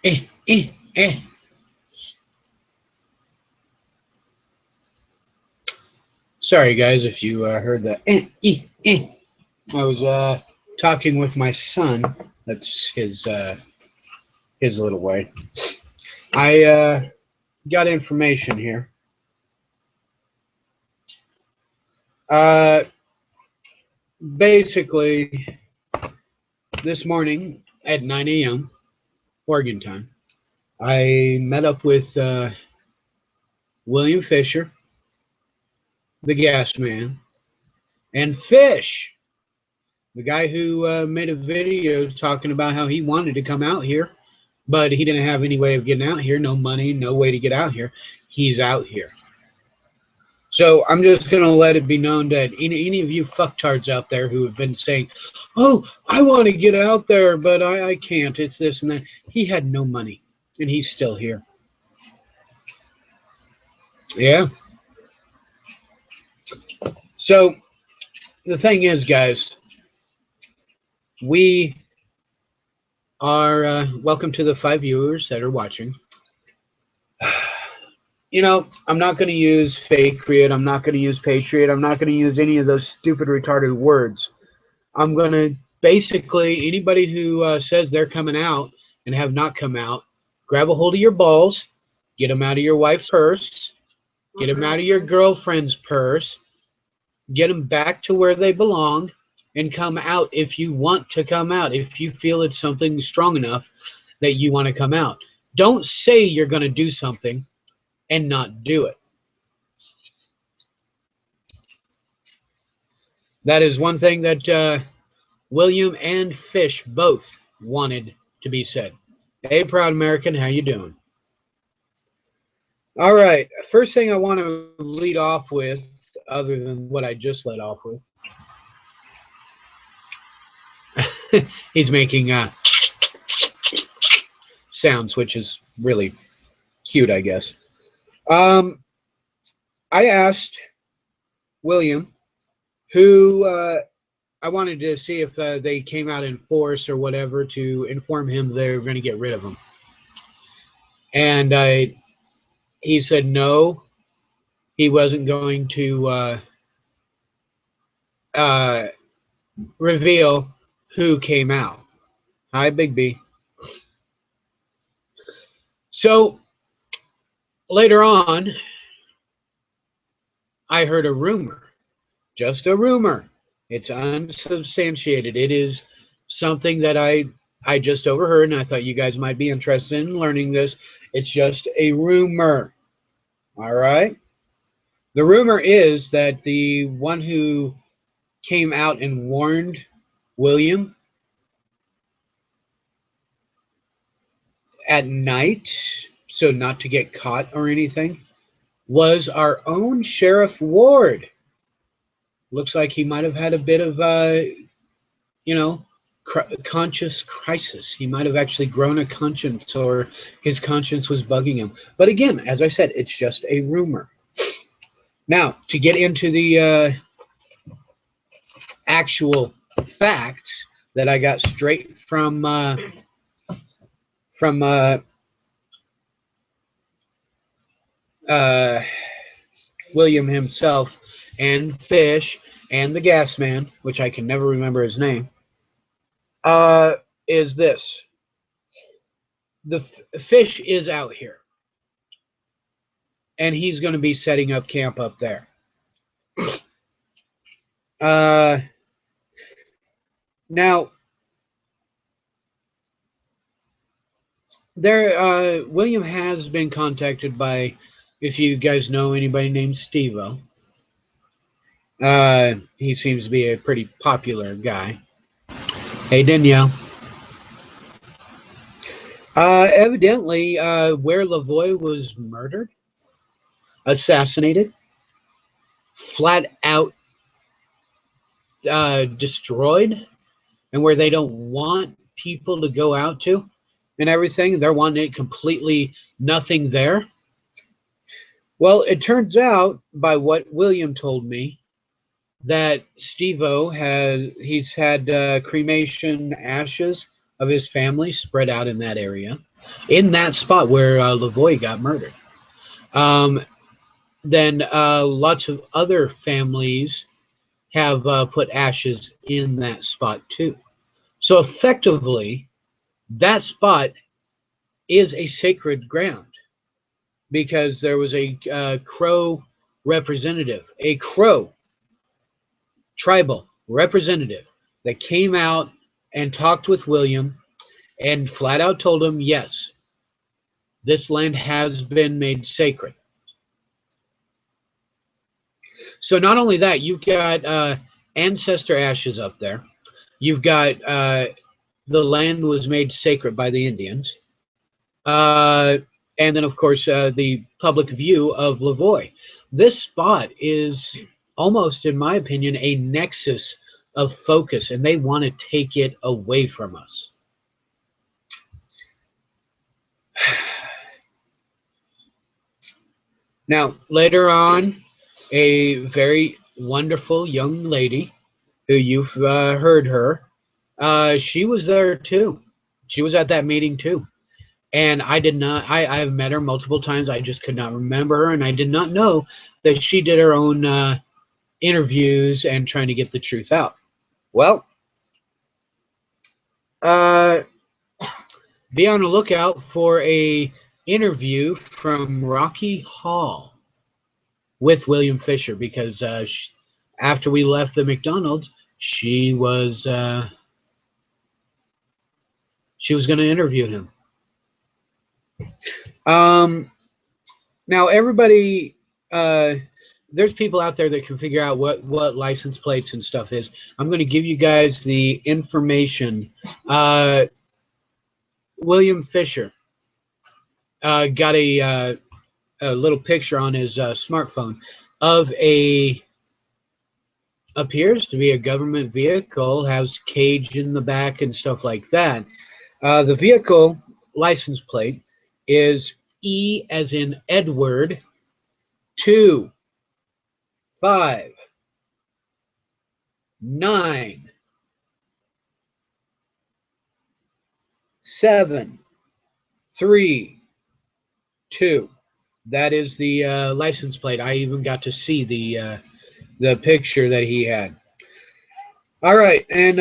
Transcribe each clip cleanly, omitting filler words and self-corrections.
eh, eh. Sorry, guys, if you heard that. I was talking with my son. That's his little way. I got information here. Basically, this morning at 9 a.m. Oregon time, I met up with William Fisher, the gas man, and Fish, the guy who made a video talking about how he wanted to come out here, but he didn't have any way of getting out here, no money, no way to get out here. He's out here. So I'm just going to let it be known that any of you fucktards out there who have been saying, oh, I want to get out there, but I can't, it's this and that. He had no money, and he's still here. Yeah. So the thing is, guys, we are, welcome to the 5 viewers that are watching. You know, I'm not going to use Patriot. I'm not going to use Patriot. I'm not going to use any of those stupid, retarded words. I'm going to basically, anybody who says they're coming out and have not come out, grab a hold of your balls, get them out of your wife's purse, get them out of your girlfriend's purse, get them back to where they belong, and come out if you want to come out, if you feel it's something strong enough that you want to come out. Don't say you're going to do something and not do it. That is one thing that William and Fish both wanted to be said. Hey, proud American, how you doing? All right, first thing I want to lead off with, other than what I just led off with, he's making sounds, which is really cute, I guess. I asked William, who I wanted to see if they came out in force or whatever to inform him they were going to get rid of him. And he said no, he wasn't going to reveal who came out. Hi, Big B. So later on, I heard a rumor, just a rumor. It's unsubstantiated. It is something that I just overheard, and I thought you guys might be interested in learning this. It's just a rumor. All right? The rumor is that the one who came out and warned William at night, so not to get caught or anything, was our own Sheriff Ward. Looks like he might have had a bit of, you know, conscious crisis. He might have actually grown a conscience, or his conscience was bugging him. But again, as I said, it's just a rumor. Now, to get into the actual facts that I got straight from William himself and Fish and the gas man, which I can never remember his name, is this. The Fish is out here, and he's going to be setting up camp up there. Now, there, William has been contacted by, if you guys know anybody named Steve-O. He seems to be a pretty popular guy. Hey, Danielle. Evidently, where Lavoie was murdered, assassinated, flat out destroyed, and where they don't want people to go out to and everything, they're wanting it completely nothing there. Well, it turns out, by what William told me, that Steve-O he's had cremation ashes of his family spread out in that area, in that spot where Lavoie got murdered. Then lots of other families have put ashes in that spot too. So effectively, that spot is a sacred ground because there was a Crow representative, a Crow tribal representative that came out and talked with William and flat out told him, yes, this land has been made sacred. So not only that, you've got ancestor ashes up there. You've got the land was made sacred by the Indians. And then, of course, the public view of Lavoie. This spot is almost, in my opinion, a nexus of focus, and they want to take it away from us. Now, later on, a very wonderful young lady who you've heard her, she was there too. She was at that meeting too. And I did not, I've met her multiple times. I just could not remember her. And I did not know that she did her own interviews and trying to get the truth out. Well, be on the lookout for a interview from Rocky Hall with William Fisher, because after we left the McDonald's, she was going to interview him. Now everybody, there's people out there that can figure out what license plates and stuff is. I'm going to give you guys the information. William Fisher got a little picture on his smartphone of appears to be a government vehicle, has cage in the back and stuff like that. The vehicle license plate is E as in Edward 2 5 9 7 3 2. That is the license plate. I even got to see the picture that he had. All right, and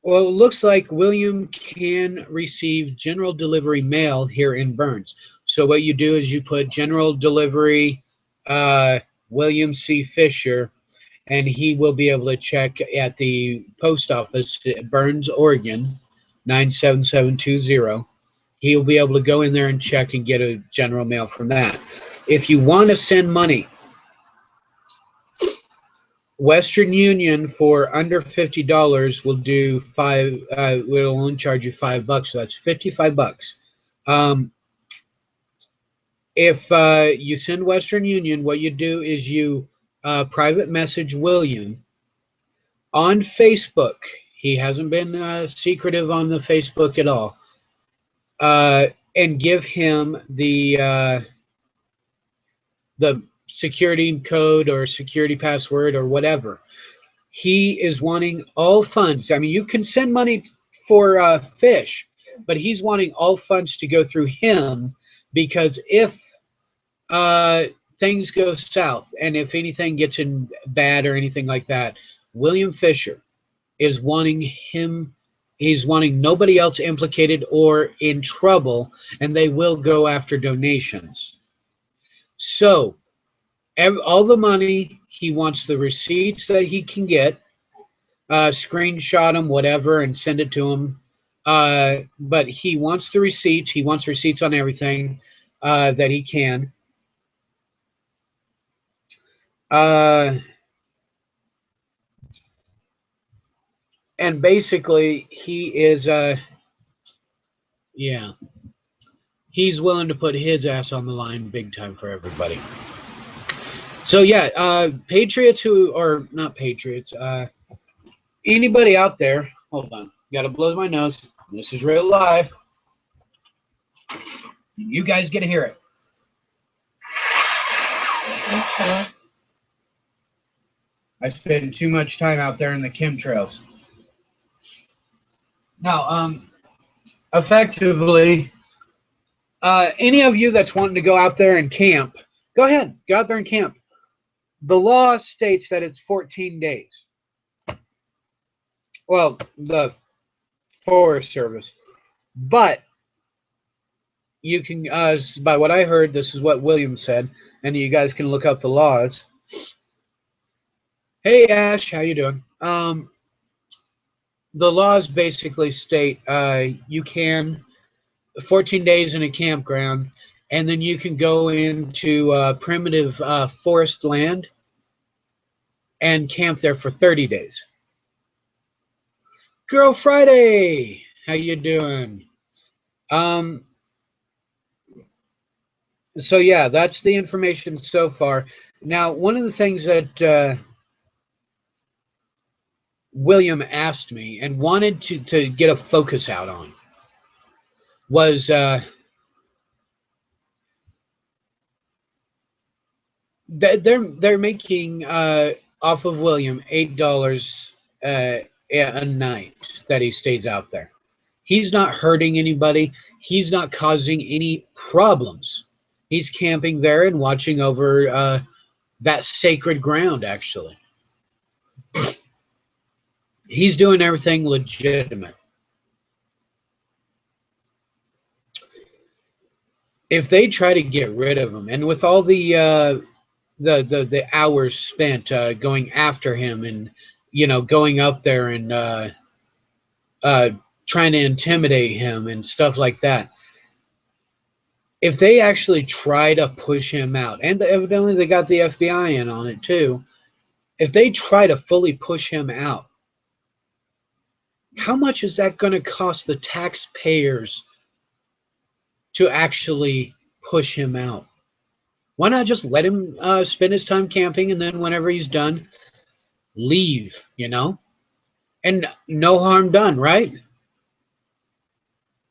well, it looks like William can receive general delivery mail here in Burns. So what you do is you put general delivery William C. Fisher, and he will be able to check at the post office at Burns, Oregon, 97720. He'll be able to go in there and check and get a general mail from that. If you want to send money, Western Union for under $50 will do will only charge you $5, so that's $55. If you send Western Union, what you do is you private message William on Facebook. He hasn't been secretive on the Facebook at all. And give him the security code or security password or whatever. He is wanting all funds. I mean, you can send money for fish, but he's wanting all funds to go through him, because if things go south and if anything gets in bad or anything like that, William Fisher is wanting him. He's wanting nobody else implicated or in trouble, and they will go after donations. So all the money, he wants the receipts that he can get, screenshot them, whatever, and send it to him. But he wants the receipts. He wants receipts on everything that he can. And basically, he is, yeah, he's willing to put his ass on the line big time for everybody. So yeah, patriots who, or not patriots, anybody out there, hold on, gotta blow my nose. This is real life. You guys get to hear it. I spend too much time out there in the chemtrails. Now, effectively, any of you that's wanting to go out there and camp, go ahead, go out there and camp. The law states that it's 14 days. Well, the Forest Service. But you can, by what I heard, this is what William said, and you guys can look up the laws. Hey, Ash, how you doing? The laws basically state you can 14 days in a campground, and then you can go into primitive forest land and camp there for 30 days. Girl Friday, how you doing? So yeah, that's the information so far. Now, one of the things that William asked me and wanted to get a focus out on was they're making off of William $8 a night that he stays out there. He's not hurting anybody. He's not causing any problems. He's camping there and watching over that sacred ground, actually. He's doing everything legitimate. If they try to get rid of him, and with all the hours spent going after him, and going up there and trying to intimidate him and stuff like that, if they actually try to push him out, and evidently they got the FBI in on it too, if they try to fully push him out, how much is that going to cost the taxpayers to actually push him out? Why not just let him spend his time camping, and then whenever he's done, leave, and no harm done, right?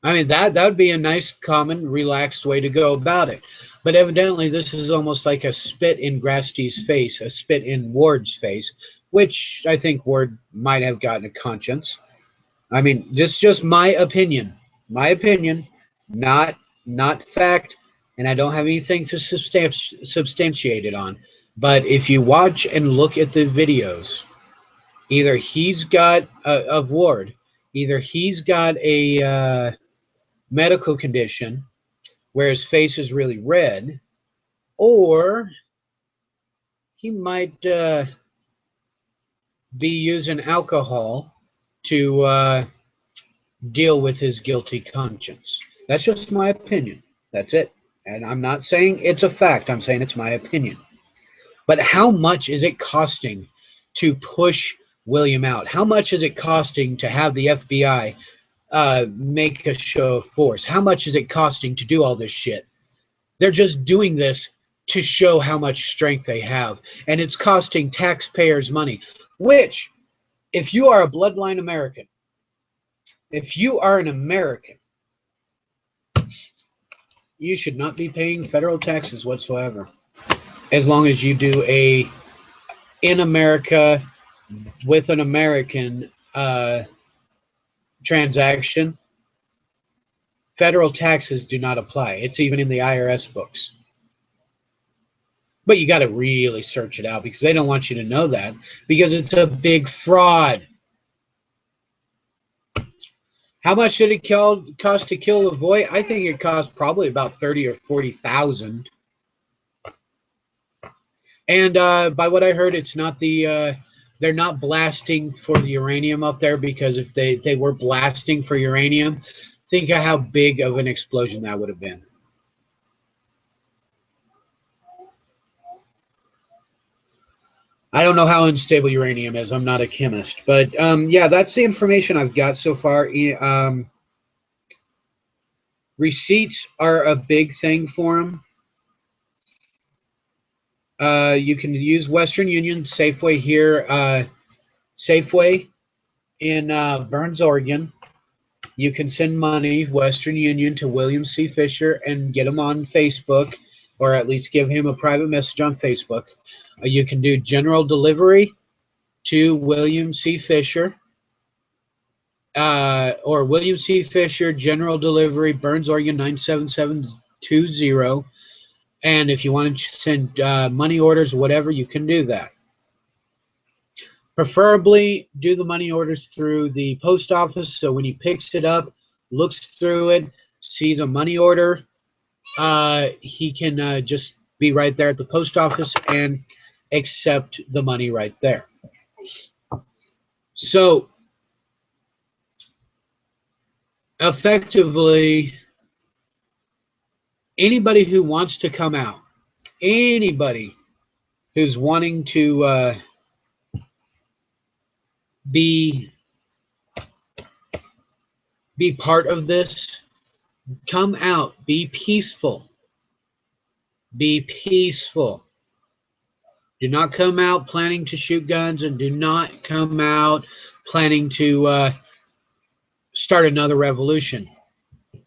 I mean, that would be a nice, common, relaxed way to go about it. But evidently, this is almost like a spit in Grasty's face, a spit in Ward's face, which I think Ward might have gotten a conscience. I mean, just my opinion, not fact, and I don't have anything to substantiate it on. But if you watch and look at the videos, either he's got of Ward, either he's got a medical condition where his face is really red, or he might be using alcohol to deal with his guilty conscience. That's just my opinion. That's it. And I'm not saying it's a fact. I'm saying it's my opinion. But how much is it costing to push William out? How much is it costing to have the FBI make a show of force? How much is it costing to do all this shit? They're just doing this to show how much strength they have. And it's costing taxpayers money, which, if you are a bloodline American, if you are an American, you should not be paying federal taxes whatsoever, as long as you do a in America with an American transaction. Federal taxes do not apply. It's even in the IRS books. But you got to really search it out, because they don't want you to know that, because it's a big fraud. How much did it cost to kill Lavoie? I think it cost probably about $30,000 or $40,000. And by what I heard, it's not the they're not blasting for the uranium up there, because if they were blasting for uranium, think of how big of an explosion that would have been. I don't know how unstable uranium is. I'm not a chemist. But yeah, that's the information I've got so far. Receipts are a big thing for them. You can use Western Union, Safeway here, Safeway in Burns, Oregon. You can send money, Western Union, to William C. Fisher and get him on Facebook, or at least give him a private message on Facebook. You can do general delivery to William C. Fisher. or William C. Fisher, General Delivery, Burns, Oregon 97720. And if you want to send money orders, whatever, you can do that. Preferably do the money orders through the post office, so when he picks it up, looks through it, sees a money order, he can just be right there at the post office and accept the money right there. So effectively, anybody who wants to come out, anybody who's wanting to be part of this, come out, be peaceful. Be peaceful. Do not come out planning to shoot guns, and do not come out planning to start another revolution.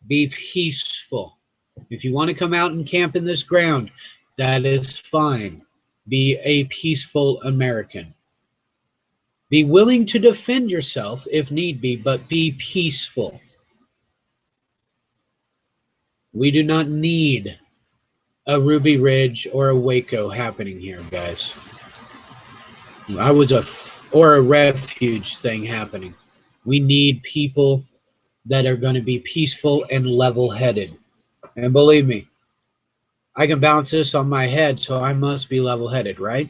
Be peaceful. If you want to come out and camp in this ground, that is fine. Be a peaceful American. Be willing to defend yourself if need be, but be peaceful. We do not need a Ruby Ridge or a Waco happening here, guys. Or a refuge thing happening. We need people that are going to be peaceful and level-headed. And believe me, I can bounce this on my head, so I must be level-headed, right?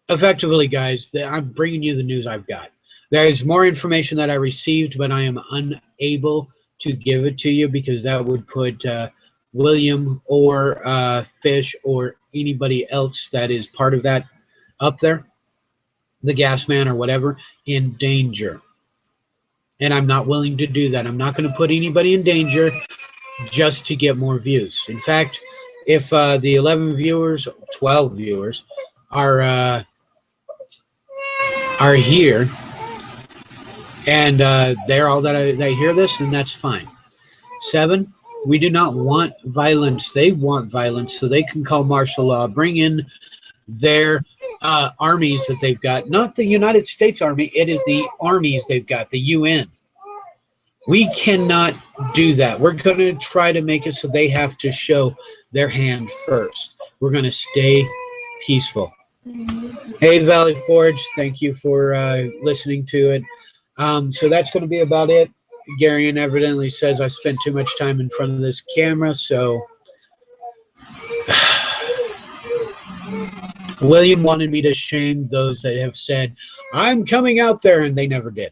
Effectively, guys, I'm bringing you the news I've got. There is more information that I received, but I am unable to give it to you because that would put William or Fish or anybody else that is part of that up there, the gas man or whatever, in danger. And I'm not willing to do that. I'm not going to put anybody in danger just to get more views. In fact, if the 11 viewers, 12 viewers are here, and they're all that they hear this, then that's fine. 7, we do not want violence. They want violence, so they can call martial law, bring in their armies that they've got. Not the United States Army, it is the armies they've got, the UN. We cannot do that. We're going to try to make it so they have to show their hand first. We're going to stay peaceful. Hey, Valley Forge, thank you for listening to it. So that's going to be about it. Garion evidently says I spent too much time in front of this camera, so William wanted me to shame those that have said, I'm coming out there, and they never did.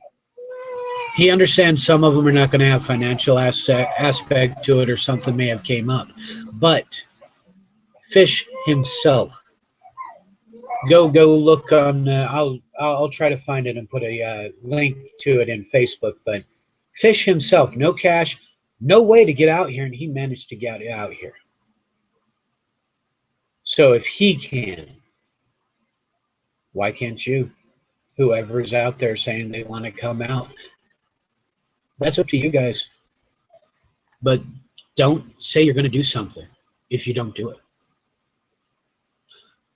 He understands some of them are not going to have financial aspect to it, or something may have came up. But Fish himself, go look on, I'll try to find it and put a link to it in Facebook, but Fish himself, no cash, no way to get out here, and he managed to get out here. So if he can, why can't you? Whoever is out there saying they want to come out, that's up to you guys. But don't say you're going to do something if you don't do it.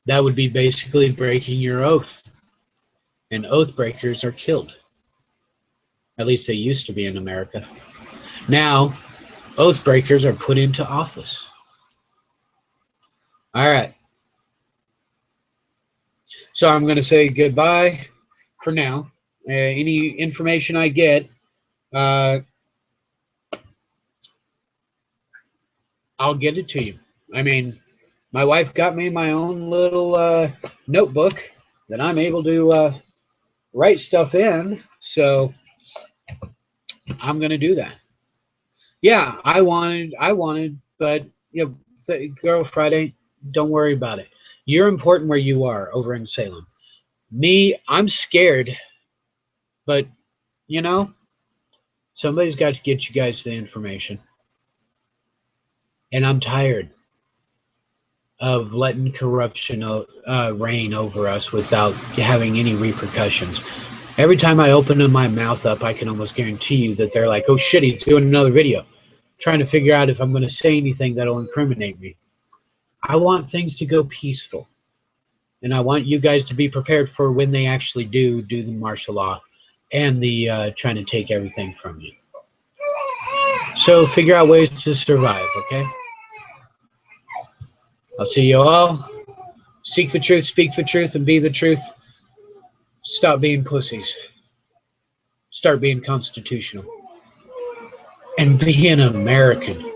That would be basically breaking your oath. And oath breakers are killed. At least they used to be in America. Now, oath breakers are put into office. All right. So I'm going to say goodbye for now. Any information I get, I'll get it to you. I mean, my wife got me my own little notebook that I'm able to write stuff in, so I'm going to do that. Yeah, I wanted, but you know, Girl Friday, don't worry about it. You're important where you are over in Salem. Me, I'm scared, but you know, somebody's got to get you guys the information. And I'm tired of letting corruption reign over us without having any repercussions. Every time I open my mouth up, I can almost guarantee you that they're like, oh shit, he's doing another video, trying to figure out if I'm going to say anything that'll incriminate me. I want things to go peaceful. And I want you guys to be prepared for when they actually do the martial law and the trying to take everything from you. So figure out ways to survive, okay? I'll see you all. Seek the truth, speak the truth, and be the truth. Stop being pussies. Start being constitutional. And be an American.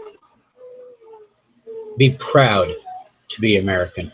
Be proud to be American.